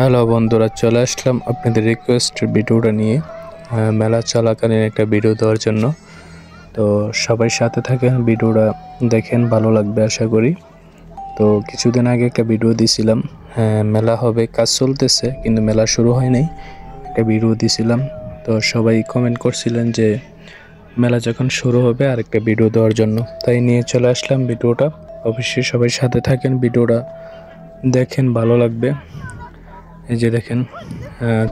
Hello বন্ধুরা, চলে আসলাম আপনাদের রিকোয়েস্টের ভিডিওটা নিয়ে মেলা চলাকালীন একটা ভিডিও দেওয়ার জন্য। তো সবাই সাথে থাকেন, ভিডিওটা দেখেন, ভালো লাগবে আশা করি। তো কিছুদিন আগে একটা ভিডিও দিছিলাম, মেলা হবে, কাজ চলতেছে কিন্তু মেলা শুরু হয় নাই, একটা ভিডিও দিছিলাম। তো সবাই কমেন্ট করছিলেন যে মেলা যখন শুরু হবে আর একটা ভিডিও দেওয়ার জন্য, তাই নিয়ে চলে আসলাম ভিডিওটা। অবশ্যই সবাই সাথে থাকেন, ভিডিওটা দেখেন, ভালো লাগবে। এই যে দেখেন,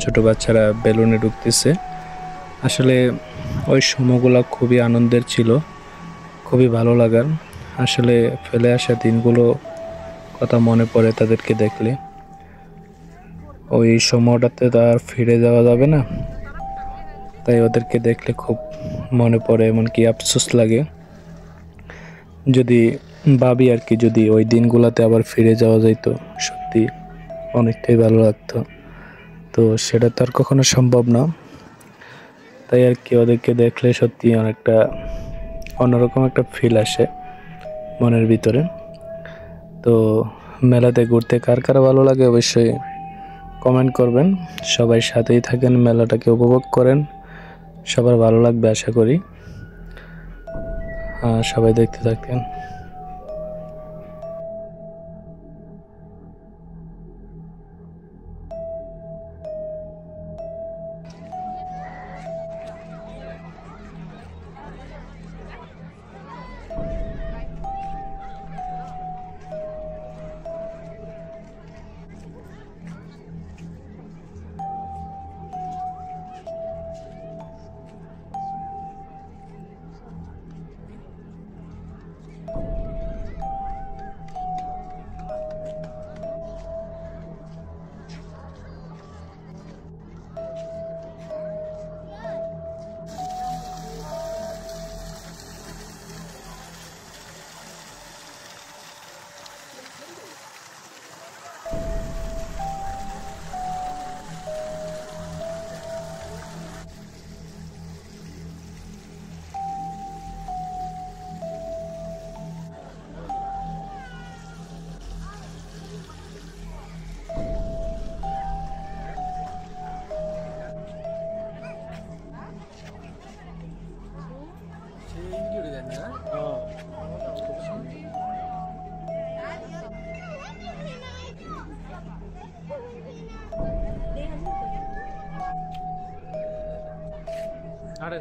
ছোট বাচ্চারা বেলুনে ঢুকতেছে। আসলে ওই সময়গুলো খুবই আনন্দের ছিল, খুবই ভালো লাগার। আসলে ফেলে আসা দিনগুলো কথা মনে পড়ে তাদেরকে দেখলে। ওই সময়টাতে তো আর ফিরে যাওয়া যাবে না, তাই ওদেরকে দেখলে খুব মনে পড়ে, এমনকি আফসোস লাগে। যদি ভাবি আর কি, যদি ওই দিনগুলোতে আবার ফিরে যাওয়া যাইতো, সত্যি অনেকটাই ভালো লাগতো। তো সেটা তো আর কখনো সম্ভব না, তাই আর কি ওদেরকে দেখলে সত্যি অনেকটা অন্যরকম একটা ফিল আসে মনের ভিতরে। তো মেলাতে ঘুরতে কার কার ভালো লাগে অবশ্যই কমেন্ট করবেন। সবাই সাথেই থাকেন, মেলাটাকে উপভোগ করেন, সবার ভালো লাগবে আশা করি। সবাই দেখতে থাকেন। আরে